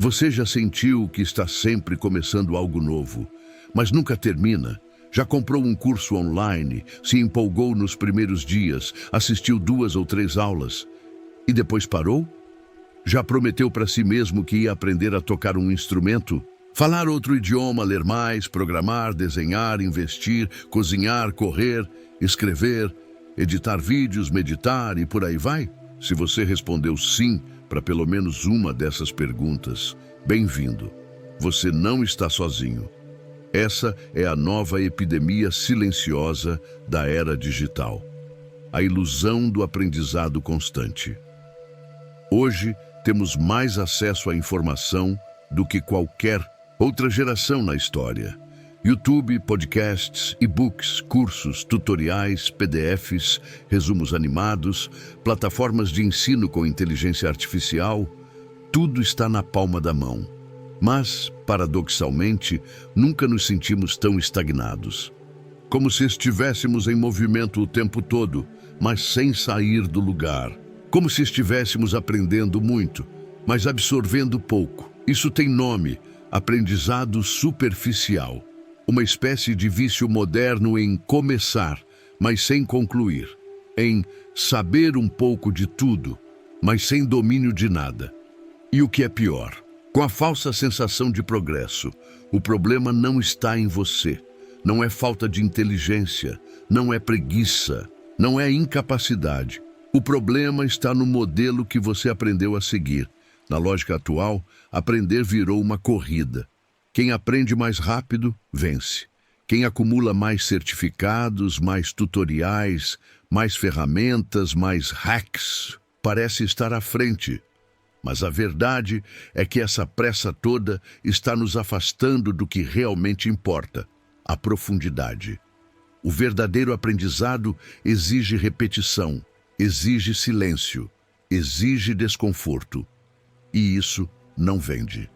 Você já sentiu que está sempre começando algo novo, mas nunca termina? Já comprou um curso online, se empolgou nos primeiros dias, assistiu 2 ou 3 aulas e depois parou? Já prometeu para si mesmo que ia aprender a tocar um instrumento? Falar outro idioma, ler mais, programar, desenhar, investir, cozinhar, correr, escrever, editar vídeos, meditar e por aí vai? Se você respondeu sim para pelo menos uma dessas perguntas, bem-vindo. Você não está sozinho. Essa é a nova epidemia silenciosa da era digital. A ilusão do aprendizado constante. Hoje, temos mais acesso à informação do que qualquer outra geração na história. YouTube, podcasts, e-books, cursos, tutoriais, PDFs, resumos animados, plataformas de ensino com inteligência artificial, tudo está na palma da mão. Mas, paradoxalmente, nunca nos sentimos tão estagnados. Como se estivéssemos em movimento o tempo todo, mas sem sair do lugar. Como se estivéssemos aprendendo muito, mas absorvendo pouco. Isso tem nome: aprendizado superficial. Uma espécie de vício moderno em começar, mas sem concluir. Em saber um pouco de tudo, mas sem domínio de nada. E o que é pior, com a falsa sensação de progresso. O problema não está em você. Não é falta de inteligência, não é preguiça, não é incapacidade. O problema está no modelo que você aprendeu a seguir. Na lógica atual, aprender virou uma corrida. Quem aprende mais rápido, vence. Quem acumula mais certificados, mais tutoriais, mais ferramentas, mais hacks, parece estar à frente. Mas a verdade é que essa pressa toda está nos afastando do que realmente importa: a profundidade. O verdadeiro aprendizado exige repetição, exige silêncio, exige desconforto. E isso não vende.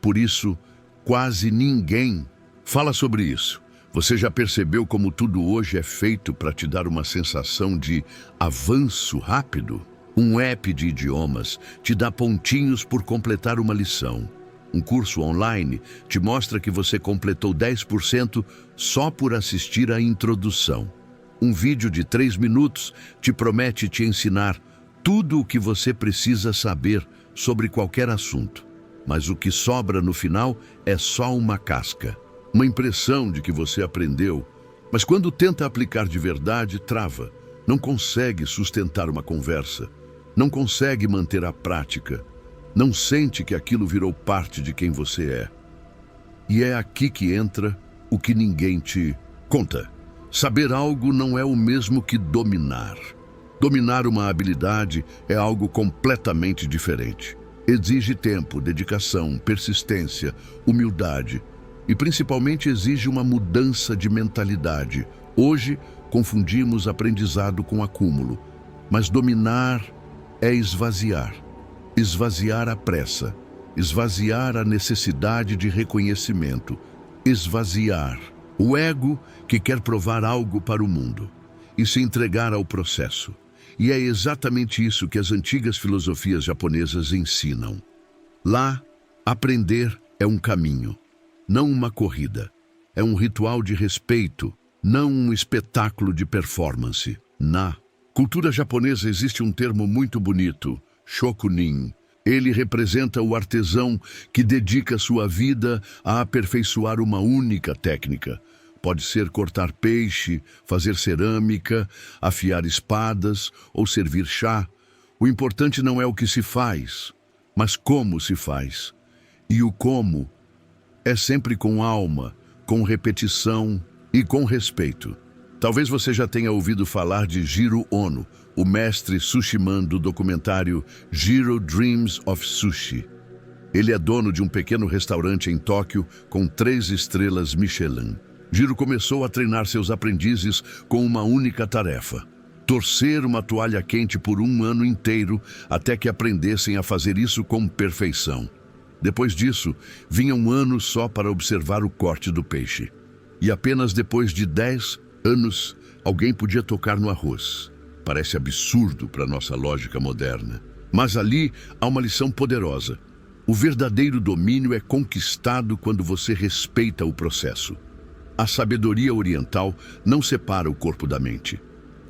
Por isso, quase ninguém fala sobre isso. Você já percebeu como tudo hoje é feito para te dar uma sensação de avanço rápido? Um app de idiomas te dá pontinhos por completar uma lição. Um curso online te mostra que você completou 10% só por assistir à introdução. Um vídeo de 3 minutos te promete te ensinar tudo o que você precisa saber sobre qualquer assunto. Mas o que sobra no final é só uma casca. Uma impressão de que você aprendeu, mas quando tenta aplicar de verdade, trava. Não consegue sustentar uma conversa. Não consegue manter a prática. Não sente que aquilo virou parte de quem você é. E é aqui que entra o que ninguém te conta. Saber algo não é o mesmo que dominar. Dominar uma habilidade é algo completamente diferente. Exige tempo, dedicação, persistência, humildade e principalmente exige uma mudança de mentalidade. Hoje, confundimos aprendizado com acúmulo, mas dominar é esvaziar. Esvaziar a pressa, esvaziar a necessidade de reconhecimento, esvaziar o ego que quer provar algo para o mundo e se entregar ao processo. E é exatamente isso que as antigas filosofias japonesas ensinam. Lá, aprender é um caminho, não uma corrida. É um ritual de respeito, não um espetáculo de performance. Na cultura japonesa existe um termo muito bonito: shokunin. Ele representa o artesão que dedica sua vida a aperfeiçoar uma única técnica. Pode ser cortar peixe, fazer cerâmica, afiar espadas ou servir chá. O importante não é o que se faz, mas como se faz. E o como é sempre com alma, com repetição e com respeito. Talvez você já tenha ouvido falar de Jiro Ono, o mestre sushiman do documentário Jiro Dreams of Sushi. Ele é dono de um pequeno restaurante em Tóquio com 3 estrelas Michelin. Jiro começou a treinar seus aprendizes com uma única tarefa: torcer uma toalha quente por 1 ano inteiro até que aprendessem a fazer isso com perfeição. Depois disso, vinha 1 ano só para observar o corte do peixe. E apenas depois de 10 anos, alguém podia tocar no arroz. Parece absurdo para nossa lógica moderna. Mas ali há uma lição poderosa. O verdadeiro domínio é conquistado quando você respeita o processo. A sabedoria oriental não separa o corpo da mente.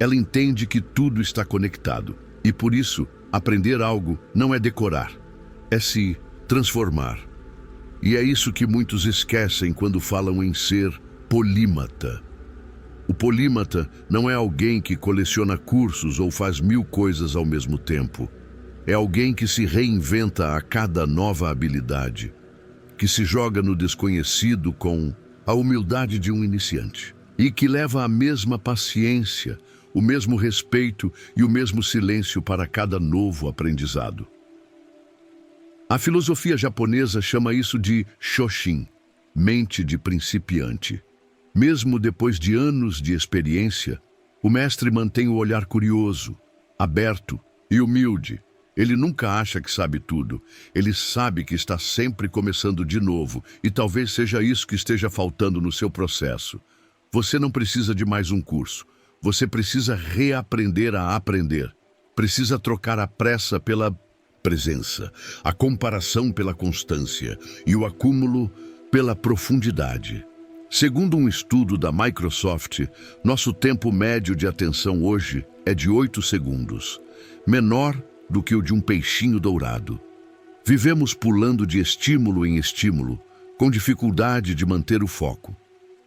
Ela entende que tudo está conectado. E por isso, aprender algo não é decorar, é se transformar. E é isso que muitos esquecem quando falam em ser polímata. O polímata não é alguém que coleciona cursos ou faz 1000 coisas ao mesmo tempo. É alguém que se reinventa a cada nova habilidade, que se joga no desconhecido com a humildade de um iniciante e que leva a mesma paciência, o mesmo respeito e o mesmo silêncio para cada novo aprendizado. A filosofia japonesa chama isso de Shoshin, mente de principiante. Mesmo depois de anos de experiência, o mestre mantém o olhar curioso, aberto e humilde. Ele nunca acha que sabe tudo. Ele sabe que está sempre começando de novo e talvez seja isso que esteja faltando no seu processo. Você não precisa de mais um curso. Você precisa reaprender a aprender. Precisa trocar a pressa pela presença, a comparação pela constância e o acúmulo pela profundidade. Segundo um estudo da Microsoft, nosso tempo médio de atenção hoje é de 8 segundos, menor do que o de um peixinho dourado. Vivemos pulando de estímulo em estímulo, com dificuldade de manter o foco.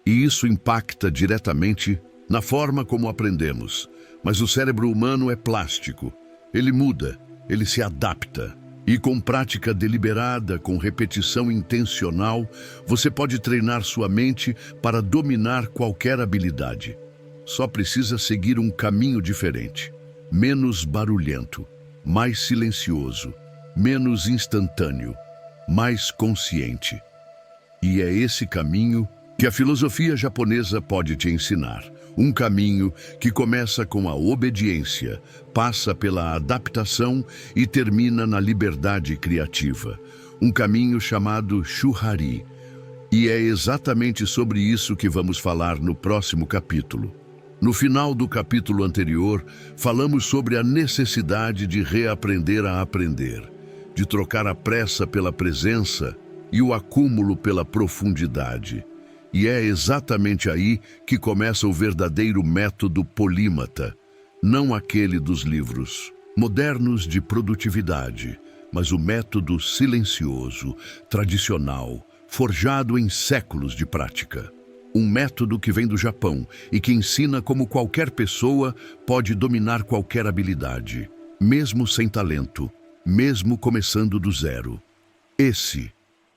E isso impacta diretamente na forma como aprendemos. Mas o cérebro humano é plástico. Ele muda, ele se adapta. E com prática deliberada, com repetição intencional, você pode treinar sua mente para dominar qualquer habilidade. Só precisa seguir um caminho diferente, menos barulhento, mais silencioso, menos instantâneo, mais consciente. E é esse caminho que a filosofia japonesa pode te ensinar. Um caminho que começa com a obediência, passa pela adaptação e termina na liberdade criativa. Um caminho chamado Shuhari. E é exatamente sobre isso que vamos falar no próximo capítulo. No final do capítulo anterior, falamos sobre a necessidade de reaprender a aprender, de trocar a pressa pela presença e o acúmulo pela profundidade. E é exatamente aí que começa o verdadeiro método polímata, não aquele dos livros modernos de produtividade, mas o método silencioso, tradicional, forjado em séculos de prática. Um método que vem do Japão e que ensina como qualquer pessoa pode dominar qualquer habilidade, mesmo sem talento, mesmo começando do zero. Esse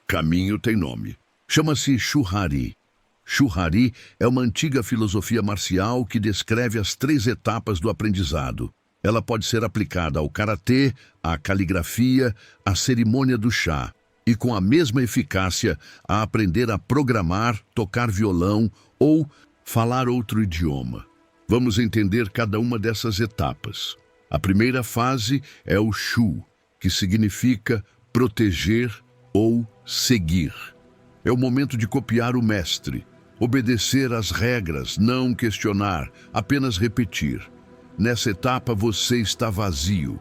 caminho tem nome. Chama-se Shuhari. Shuhari é uma antiga filosofia marcial que descreve as 3 etapas do aprendizado. Ela pode ser aplicada ao karatê, à caligrafia, à cerimônia do chá, e com a mesma eficácia a aprender a programar, tocar violão ou falar outro idioma. Vamos entender cada uma dessas etapas. A primeira fase é o Shu, que significa proteger ou seguir. É o momento de copiar o mestre, obedecer às regras, não questionar, apenas repetir. Nessa etapa você está vazio.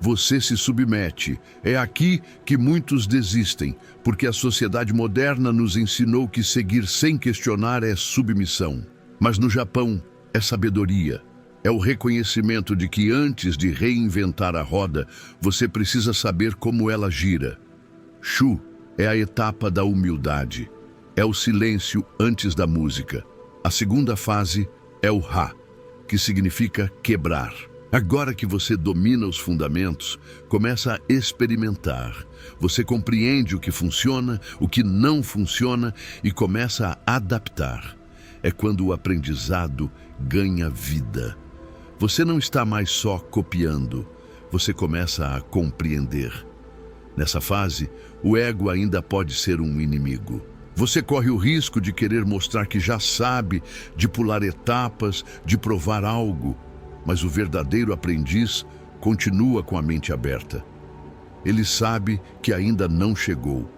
Você se submete. É aqui que muitos desistem, porque a sociedade moderna nos ensinou que seguir sem questionar é submissão. Mas no Japão é sabedoria. É o reconhecimento de que antes de reinventar a roda, você precisa saber como ela gira. Shu é a etapa da humildade. É o silêncio antes da música. A segunda fase é o Ha, que significa quebrar. Agora que você domina os fundamentos, começa a experimentar. Você compreende o que funciona, o que não funciona e começa a adaptar. É quando o aprendizado ganha vida. Você não está mais só copiando, você começa a compreender. Nessa fase, o ego ainda pode ser um inimigo. Você corre o risco de querer mostrar que já sabe, de pular etapas, de provar algo. Mas o verdadeiro aprendiz continua com a mente aberta. Ele sabe que ainda não chegou.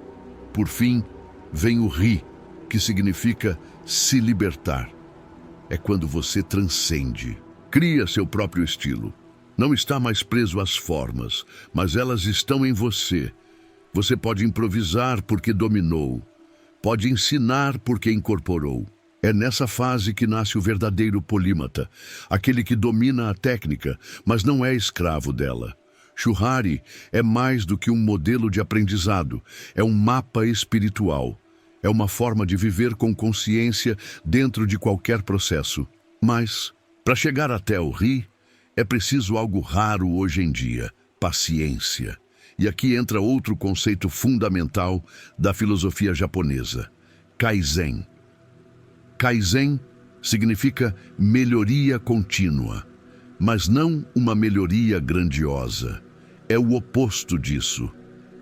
Por fim, vem o Ri, que significa se libertar. É quando você transcende, cria seu próprio estilo. Não está mais preso às formas, mas elas estão em você. Você pode improvisar porque dominou. Pode ensinar porque incorporou. É nessa fase que nasce o verdadeiro polímata, aquele que domina a técnica, mas não é escravo dela. Shuhari é mais do que um modelo de aprendizado, é um mapa espiritual. É uma forma de viver com consciência dentro de qualquer processo. Mas, para chegar até o Ri, é preciso algo raro hoje em dia: paciência. E aqui entra outro conceito fundamental da filosofia japonesa: Kaizen. Kaizen significa melhoria contínua, mas não uma melhoria grandiosa. É o oposto disso.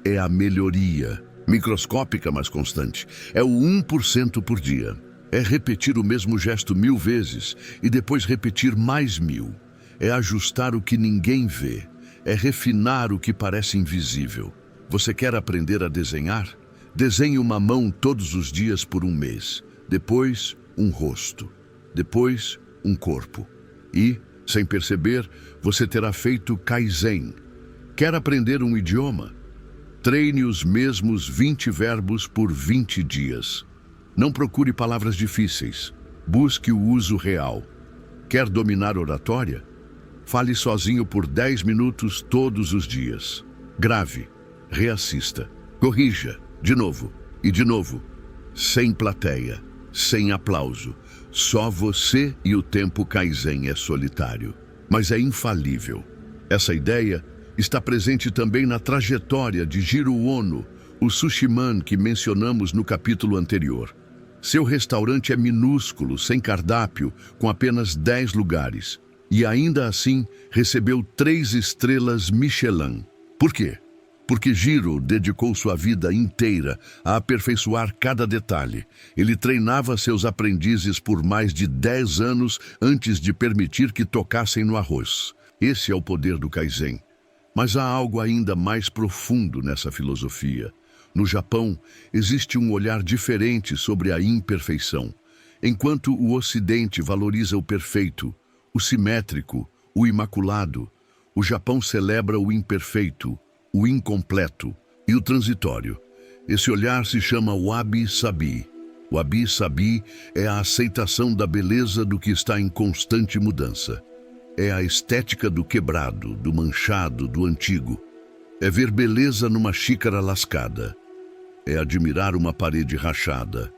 É a melhoria microscópica, mas constante. É o 1% por dia. É repetir o mesmo gesto 1000 vezes e depois repetir mais 1000. É ajustar o que ninguém vê. É refinar o que parece invisível. Você quer aprender a desenhar? Desenhe uma mão todos os dias por um mês. Depois, um rosto. Depois, um corpo. E, sem perceber, você terá feito Kaizen. Quer aprender um idioma? Treine os mesmos 20 verbos por 20 dias. Não procure palavras difíceis. Busque o uso real. Quer dominar oratória? Fale sozinho por 10 minutos todos os dias. Grave, reassista, corrija, de novo e de novo. Sem plateia, sem aplauso. Só você e o tempo Kaizen é solitário, mas é infalível. Essa ideia está presente também na trajetória de Jiro Ono, o sushiman que mencionamos no capítulo anterior. Seu restaurante é minúsculo, sem cardápio, com apenas 10 lugares. E ainda assim recebeu 3 estrelas Michelin. Por quê? Porque Jiro dedicou sua vida inteira a aperfeiçoar cada detalhe. Ele treinava seus aprendizes por mais de 10 anos antes de permitir que tocassem no arroz. Esse é o poder do Kaizen. Mas há algo ainda mais profundo nessa filosofia. No Japão, existe um olhar diferente sobre a imperfeição. Enquanto o Ocidente valoriza o perfeito, o simétrico, o imaculado, o Japão celebra o imperfeito, o incompleto e o transitório. Esse olhar se chama wabi-sabi. Wabi-sabi é a aceitação da beleza do que está em constante mudança. É a estética do quebrado, do manchado, do antigo. É ver beleza numa xícara lascada. É admirar uma parede rachada.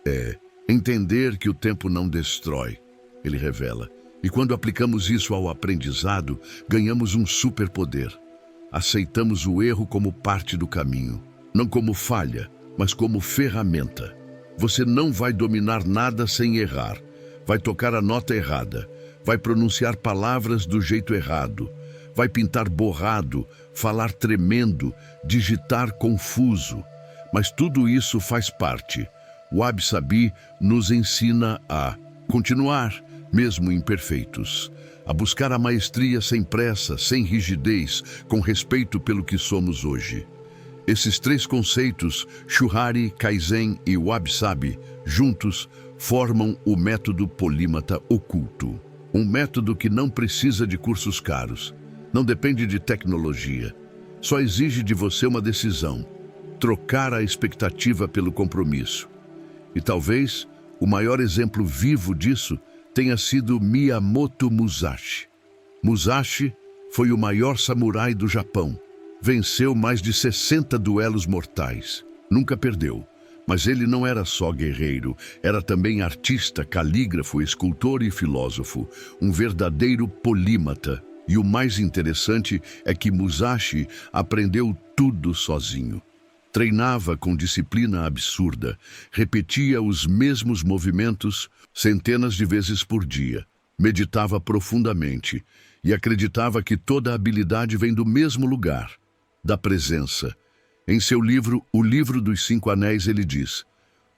É entender que o tempo não destrói, ele revela. E quando aplicamos isso ao aprendizado, ganhamos um superpoder. Aceitamos o erro como parte do caminho, não como falha, mas como ferramenta. Você não vai dominar nada sem errar. Vai tocar a nota errada, vai pronunciar palavras do jeito errado, vai pintar borrado, falar tremendo, digitar confuso. Mas tudo isso faz parte. O Wabi-Sabi nos ensina a continuar, mesmo imperfeitos, a buscar a maestria sem pressa, sem rigidez, com respeito pelo que somos hoje. Esses 3 conceitos, Shuhari, Kaizen e Wabi-Sabi, juntos, formam o método polímata oculto. Um método que não precisa de cursos caros, não depende de tecnologia, só exige de você uma decisão: trocar a expectativa pelo compromisso. E talvez o maior exemplo vivo disso tenha sido Miyamoto Musashi. Musashi foi o maior samurai do Japão. Venceu mais de 60 duelos mortais. Nunca perdeu. Mas ele não era só guerreiro, era também artista, calígrafo, escultor e filósofo. Um verdadeiro polímata. E o mais interessante é que Musashi aprendeu tudo sozinho. Treinava com disciplina absurda, repetia os mesmos movimentos centenas de vezes por dia, meditava profundamente e acreditava que toda habilidade vem do mesmo lugar, da presença. Em seu livro, O Livro dos 5 Anéis, ele diz: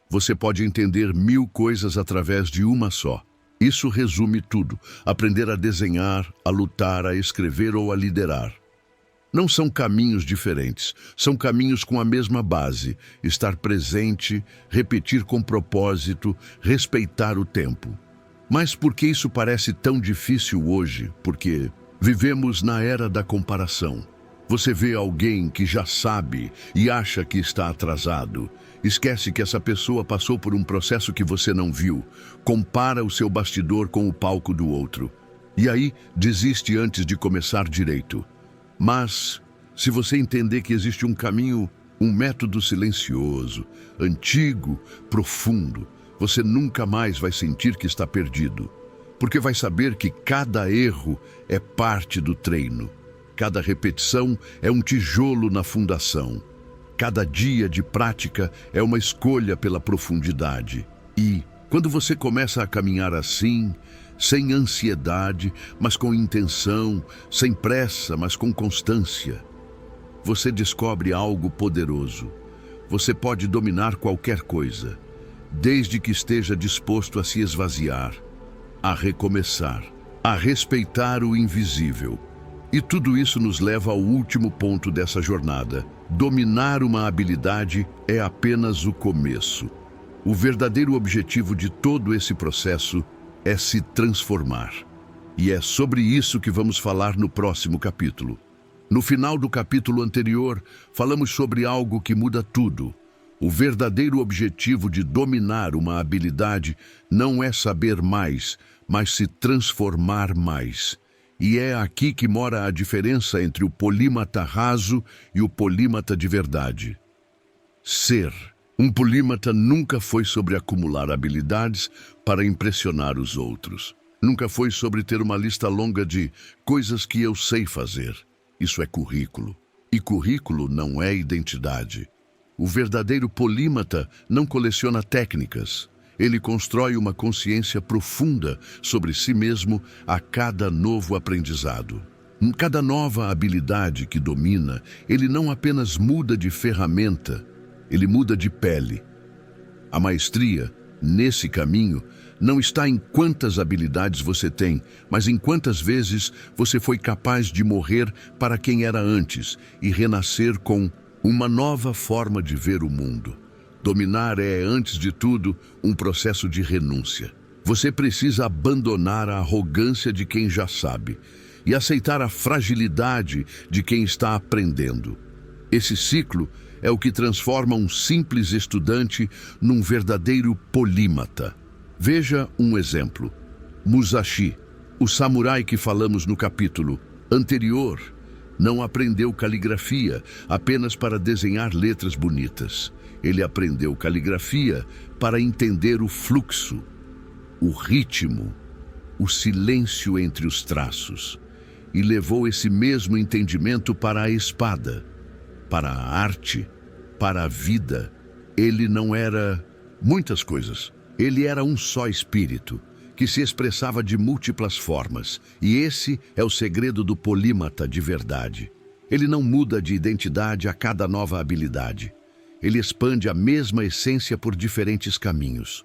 você pode entender 1000 coisas através de uma só. Isso resume tudo: aprender a desenhar, a lutar, a escrever ou a liderar. Não são caminhos diferentes, são caminhos com a mesma base: estar presente, repetir com propósito, respeitar o tempo. Mas por que isso parece tão difícil hoje? Porque vivemos na era da comparação. Você vê alguém que já sabe e acha que está atrasado. Esquece que essa pessoa passou por um processo que você não viu. Compara o seu bastidor com o palco do outro. E aí, desiste antes de começar direito. Mas, se você entender que existe um caminho, um método silencioso, antigo, profundo, você nunca mais vai sentir que está perdido. Porque vai saber que cada erro é parte do treino. Cada repetição é um tijolo na fundação. Cada dia de prática é uma escolha pela profundidade. E, quando você começa a caminhar assim, sem ansiedade, mas com intenção, sem pressa, mas com constância, você descobre algo poderoso. Você pode dominar qualquer coisa, desde que esteja disposto a se esvaziar, a recomeçar, a respeitar o invisível. E tudo isso nos leva ao último ponto dessa jornada. Dominar uma habilidade é apenas o começo. O verdadeiro objetivo de todo esse processo é se transformar. E é sobre isso que vamos falar no próximo capítulo. No final do capítulo anterior, falamos sobre algo que muda tudo. O verdadeiro objetivo de dominar uma habilidade não é saber mais, mas se transformar mais. E é aqui que mora a diferença entre o polímata raso e o polímata de verdade. Ser. Um polímata nunca foi sobre acumular habilidades para impressionar os outros. Nunca foi sobre ter uma lista longa de coisas que eu sei fazer. Isso é currículo. E currículo não é identidade. O verdadeiro polímata não coleciona técnicas. Ele constrói uma consciência profunda sobre si mesmo a cada novo aprendizado. Cada nova habilidade que domina, ele não apenas muda de ferramenta, ele muda de pele. A maestria, nesse caminho, não está em quantas habilidades você tem, mas em quantas vezes você foi capaz de morrer para quem era antes e renascer com uma nova forma de ver o mundo. Dominar é, antes de tudo, um processo de renúncia. Você precisa abandonar a arrogância de quem já sabe e aceitar a fragilidade de quem está aprendendo. Esse ciclo é o que transforma um simples estudante num verdadeiro polímata. Veja um exemplo. Musashi, o samurai que falamos no capítulo anterior, não aprendeu caligrafia apenas para desenhar letras bonitas. Ele aprendeu caligrafia para entender o fluxo, o ritmo, o silêncio entre os traços. E levou esse mesmo entendimento para a espada, para a arte, para a vida. Ele não era muitas coisas. Ele era um só espírito, que se expressava de múltiplas formas. E esse é o segredo do polímata de verdade. Ele não muda de identidade a cada nova habilidade. Ele expande a mesma essência por diferentes caminhos.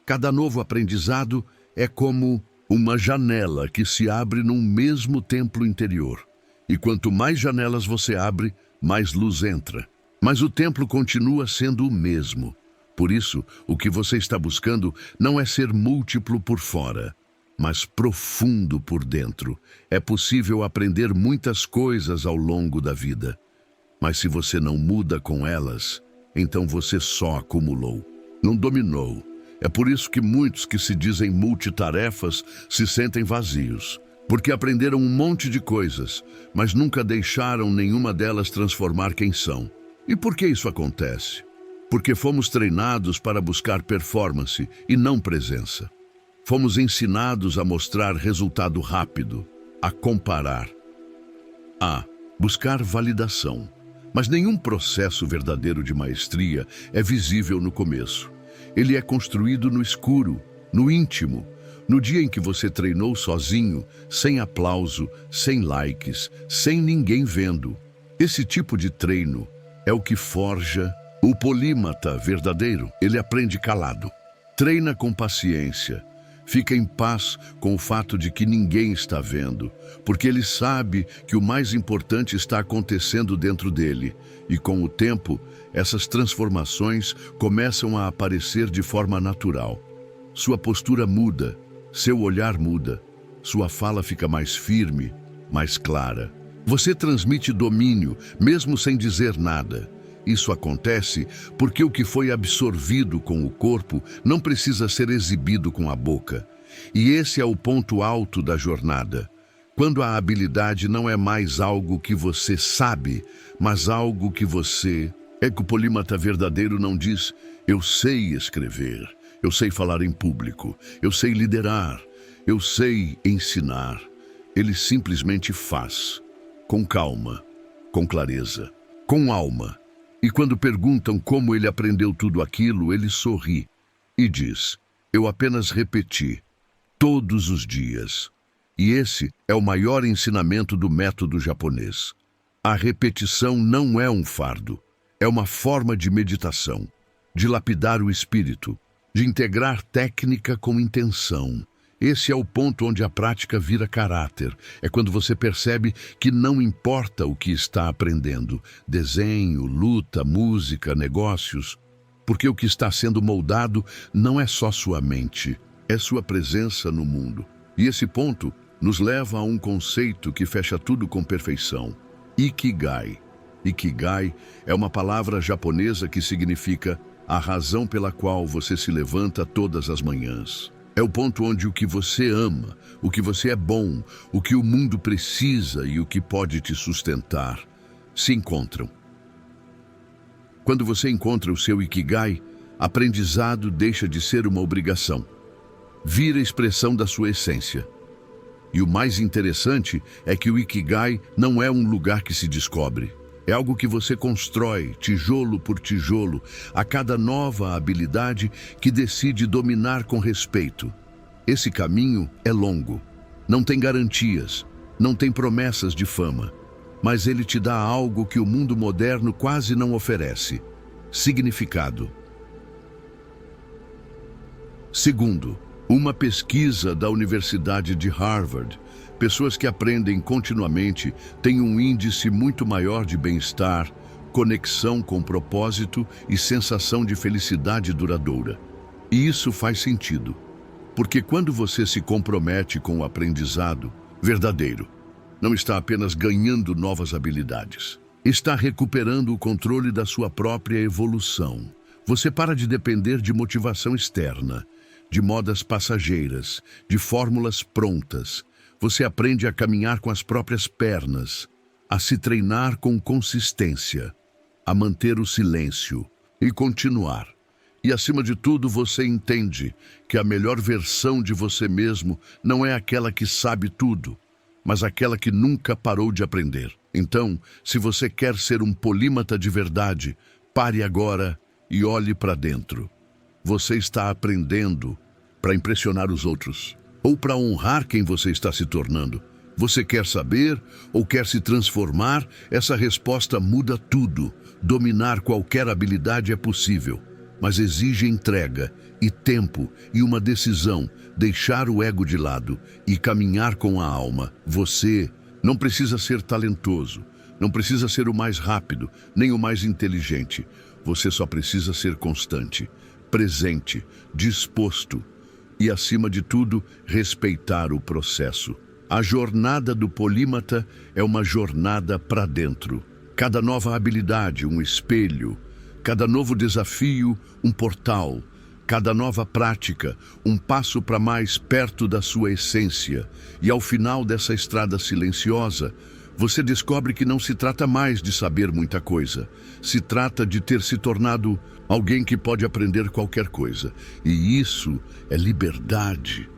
Cada novo aprendizado é como uma janela que se abre num mesmo templo interior. E quanto mais janelas você abre, mais luz entra. Mas o templo continua sendo o mesmo. Por isso, o que você está buscando não é ser múltiplo por fora, mas profundo por dentro. É possível aprender muitas coisas ao longo da vida. Mas se você não muda com elas, então você só acumulou, não dominou. É por isso que muitos que se dizem multitarefas se sentem vazios, porque aprenderam um monte de coisas, mas nunca deixaram nenhuma delas transformar quem são. E por que isso acontece? Porque fomos treinados para buscar performance e não presença. Fomos ensinados a mostrar resultado rápido, a comparar, a buscar validação. Mas nenhum processo verdadeiro de maestria é visível no começo. Ele é construído no escuro, no íntimo, no dia em que você treinou sozinho, sem aplauso, sem likes, sem ninguém vendo. Esse tipo de treino é o que forja o polímata verdadeiro. Ele aprende calado, treina com paciência, fica em paz com o fato de que ninguém está vendo, porque ele sabe que o mais importante está acontecendo dentro dele. E com o tempo, essas transformações começam a aparecer de forma natural. Sua postura muda, seu olhar muda, sua fala fica mais firme, mais clara. Você transmite domínio, mesmo sem dizer nada. Isso acontece porque o que foi absorvido com o corpo não precisa ser exibido com a boca. E esse é o ponto alto da jornada. Quando a habilidade não é mais algo que você sabe, mas algo que você... É que o polímata verdadeiro não diz, eu sei escrever, eu sei falar em público, eu sei liderar, eu sei ensinar. Ele simplesmente faz, com calma, com clareza, com alma. E quando perguntam como ele aprendeu tudo aquilo, ele sorri e diz, eu apenas repeti, todos os dias. E esse é o maior ensinamento do método japonês. A repetição não é um fardo, é uma forma de meditação, de lapidar o espírito, de integrar técnica com intenção. Esse é o ponto onde a prática vira caráter. É quando você percebe que não importa o que está aprendendo, desenho, luta, música, negócios, porque o que está sendo moldado não é só sua mente, é sua presença no mundo. E esse ponto nos leva a um conceito que fecha tudo com perfeição: Ikigai. Ikigai é uma palavra japonesa que significa a razão pela qual você se levanta todas as manhãs. É o ponto onde o que você ama, o que você é bom, o que o mundo precisa e o que pode te sustentar se encontram. Quando você encontra o seu Ikigai, aprendizado deixa de ser uma obrigação. Vira expressão da sua essência. E o mais interessante é que o Ikigai não é um lugar que se descobre. É algo que você constrói, tijolo por tijolo, a cada nova habilidade que decide dominar com respeito. Esse caminho é longo. Não tem garantias, não tem promessas de fama, mas ele te dá algo que o mundo moderno quase não oferece: significado. Segundo, uma pesquisa da Universidade de Harvard, pessoas que aprendem continuamente têm um índice muito maior de bem-estar, conexão com propósito e sensação de felicidade duradoura. E isso faz sentido, porque quando você se compromete com o aprendizado verdadeiro, não está apenas ganhando novas habilidades, está recuperando o controle da sua própria evolução. Você para de depender de motivação externa, de modas passageiras, de fórmulas prontas. Você aprende a caminhar com as próprias pernas, a se treinar com consistência, a manter o silêncio e continuar. E acima de tudo, você entende que a melhor versão de você mesmo não é aquela que sabe tudo, mas aquela que nunca parou de aprender. Então, se você quer ser um polímata de verdade, pare agora e olhe para dentro. Você está aprendendo para impressionar os outros, ou para honrar quem você está se tornando? Você quer saber ou quer se transformar? Essa resposta muda tudo. Dominar qualquer habilidade é possível, mas exige entrega e tempo e uma decisão, deixar o ego de lado e caminhar com a alma. Você não precisa ser talentoso, não precisa ser o mais rápido, nem o mais inteligente. Você só precisa ser constante, presente, disposto e, acima de tudo, respeitar o processo. A jornada do polímata é uma jornada para dentro. Cada nova habilidade, um espelho. Cada novo desafio, um portal. Cada nova prática, um passo para mais perto da sua essência. E ao final dessa estrada silenciosa, você descobre que não se trata mais de saber muita coisa. Se trata de ter se tornado alguém que pode aprender qualquer coisa. E isso é liberdade.